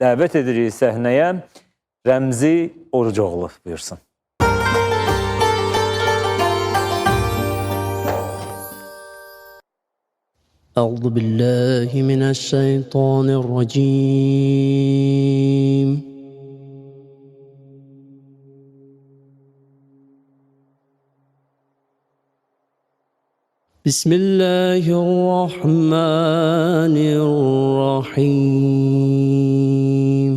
dəvət edirik səhnəyə Rəmzi Orucoğlu buyursun. أعوذ بالله من الشيطان الرجيم بسم الله الرحمن الرحيم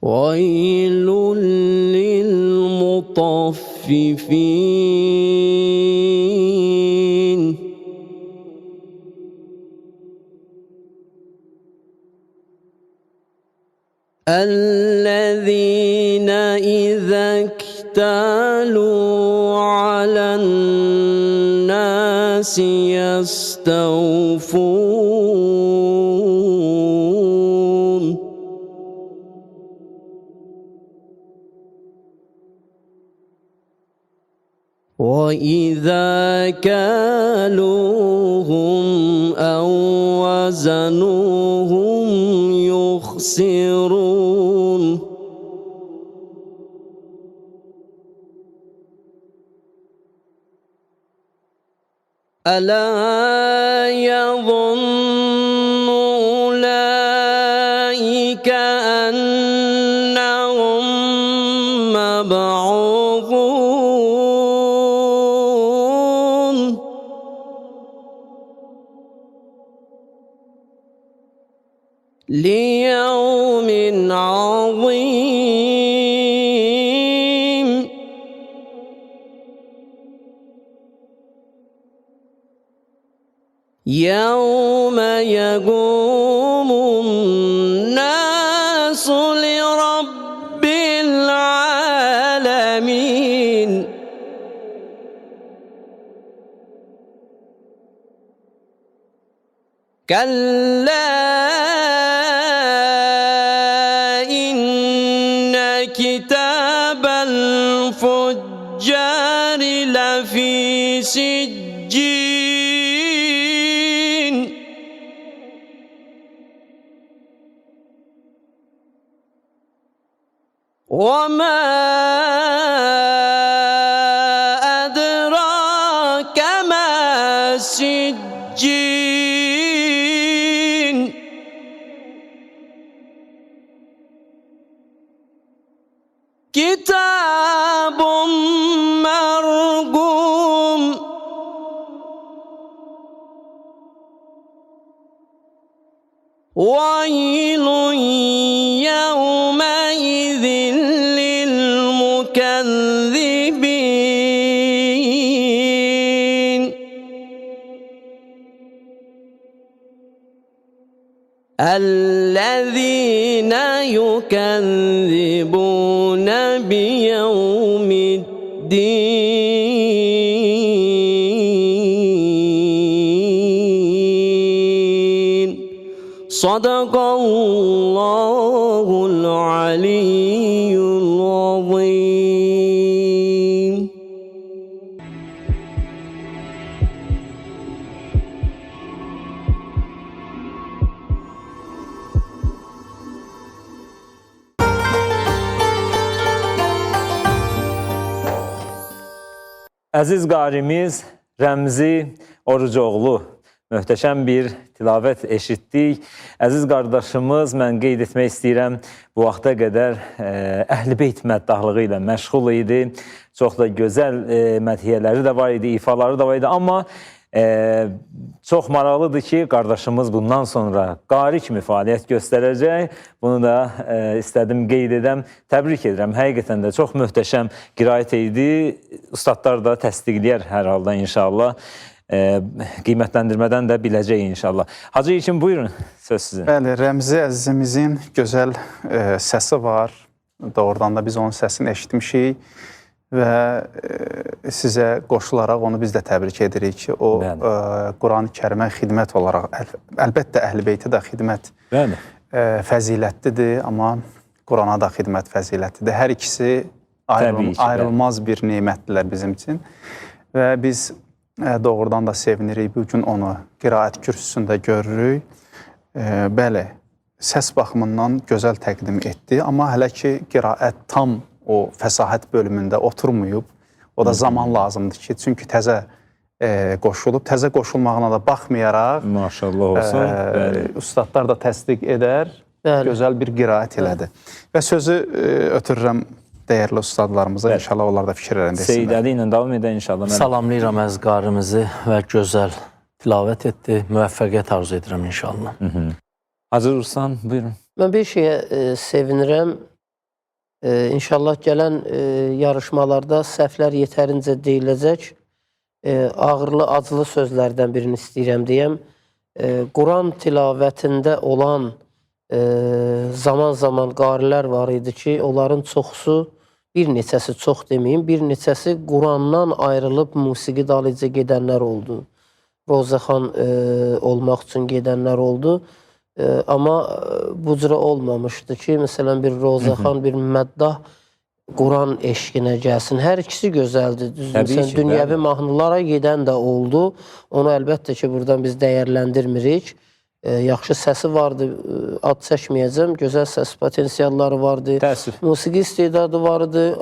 ويل للمطففين الذين إذا اكتالوا على الناس يستوفون وإذا كالوهم أو وزنوهم يخسرون ألا يظن أولئك أنهم مبعوثون ليوم عظيم يوم يقوم الناس لرب العالمين كلا إن كتاب الفجار لفي سجين وما أدراك ما سجين كتاب مرقوم ويل يومئذ للمكذبين الذين يكذبون بيوم الدين صدق الله العلي العظيم. Əziz qarimiz Rəmzi Orucoğlu möhtəşəm bir tilavət eşitdik. Əziz qardaşımız, mən qeyd etmək istəyirəm, bu vaxta qədər Əhl-i-Beyt məddahlığı ilə məşğul idi. Çox da gözəl mədhiyyələri də var idi, ifaları da var idi. Amma çox maraqlıdır ki, qardaşımız bundan sonra qari kimi fəaliyyət göstərəcək. Bunu da istədim qeyd edəm. Təbrik edirəm. Həqiqətən də çox möhtəşəm qiraət idi. Ustadlar da təsdiqləyər hər halda inşallah. Qiymətləndirmədən də biləcək inşallah. Hacı İlkin, buyurun, söz sizin. Bəli, Rəmzi əzizimizin gözəl səsi var. Doğrudan da biz onun səsini eşitmişik və sizə qoşularaq onu biz də təbrik edirik ki, o Quran-ı Kərimə xidmət olaraq, əlbəttə Əhl-i-Beyti də xidmət fəzilətlidir, amma Qurana da xidmət fəzilətlidir. Hər ikisi ayrılmaz bir nemətdirlər bizim üçün və biz Doğrudan da sevinirik. Bugün onu qiraət kürsüsündə görürük. Bəli, səs baxımından gözəl təqdim etdi, amma hələ ki qiraət tam o fəsahət bölümündə oturmayıb. O da zaman lazımdır ki, çünki təzə qoşulub, təzə qoşulmağına da baxmayaraq Maşallah olsun. ustadlar da təsdiq edər, gözəl bir qiraət elədi. Və sözü ötürürəm dəyərli ustadlarımıza, inşallah onlar da fikirlərində etsinlər. Seyid Əli ilə davam edən inşallah. Salamlayıram əziz qarimizi və gözəl tilavət etdi. Müvəffəqiyyət arzu edirəm inşallah. Hacı Ruslan, buyurun. Mən bir şeyə sevinirəm. İnşallah gələn yarışmalarda səhvlər yetərincə deyiləcək. Ağırlı, acılı sözlərdən birini istəyirəm deyəm. Quran tilavətində olan zaman-zaman qarilər var idi ki, onların çoxusu, bir neçəsi çox deməyim, bir neçəsi Qurandan ayrılıb musiqi dalıca gedənlər oldu. Rozaxan olmaq üçün gedənlər oldu. Amma bu cürə olmamışdı ki, məsələn, bir Rozaxan, bir Məddah Quran eşqinə gəlsin. Hər ikisi gözəldir. Düzdür, dünyəvi mahnılara gedən də oldu. Onu əlbəttə ki, buradan biz dəyərləndirmirik. Yaxşı səsi vardı, ad çəkməyəcəm. Gözəl səs potensialları vardı. Təəssüf. Musiqi istedadı vardı.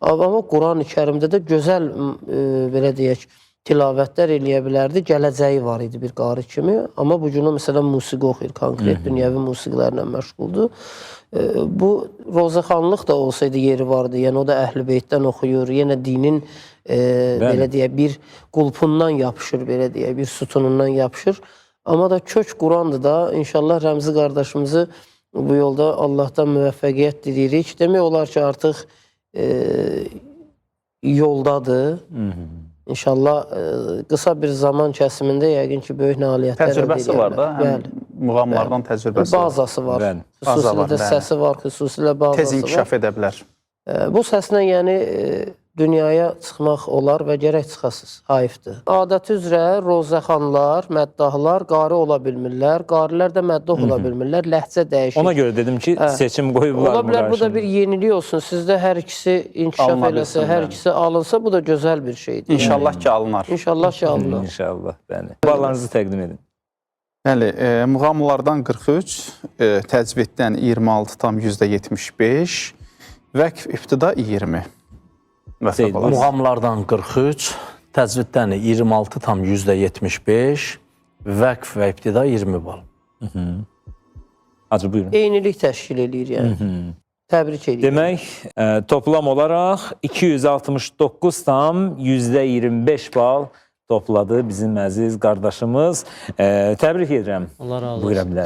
Amma Quran-ı Kərimdə də gözəl, belə deyək, tilavətlər eləyə bilərdi. Gələcəyi var idi bir qari kimi. Amma bu günü məsələn musiqi oxuyur. Konkret dünyəvi musiqilərlə məşğuldur. Bu Rozaxanlıq da olsaydı yeri vardı. Yəni o da Əhl-i Beytdən oxuyur. Yenə dinin belə deyək, bir qulpundan yapışır, belə deyək, bir sütunundan yapışır. Amma da kök Qurandır da. İnşallah Rəmzi qardaşımızı bu yolda Allahdan müvəffəqiyyət diləyirik. Demək olar ki, artıq yoldadır. İnşallah qısa bir zaman kəsimində yəqin ki, böyük nailiyyətlər əldə edəcəklər. Təcrübəsi var da, həm muğamlardan təcrübəsi var. Bazası var. Xüsusilə də səsi var, xüsusilə bazası var. Tez inkişaf edə bilər. Bu səslə yəni dünyaya çıxmaq olar və gərək çıxasınız. Hayıfdır. Adəti üzrə Rozaxanlar, Məddahlar qari ola bilmirlər. Qarilər də məddah ola bilmirlər. Ləhcə dəyişir. Ona görə dedim ki, seçim qoyublar. Ola bilər, bu da bir yenilik olsun. Sizdə hər ikisi inkişaf eləsə, hər ikisi alınsa, bu da gözəl bir şeydir. İnşallah ki, alınar. İnşallah ki, alınır. İnşallah. Ballarınızı təqdim edin. Bəli, muğamlardan 43, təcviddən 26,75, vəqf ibtida 20. Muğamlardan 43, təcviddən 26,75, vəqf və ibtida 20 bal. Hacı, buyurun. Eynilik təşkil edir yəni. Təbrik edirəm. Demək, toplam olaraq 269,25 bal topladı bizim əziz qardaşımız. Təbrik edirəm. Allah razı olsun. Buyura bilər.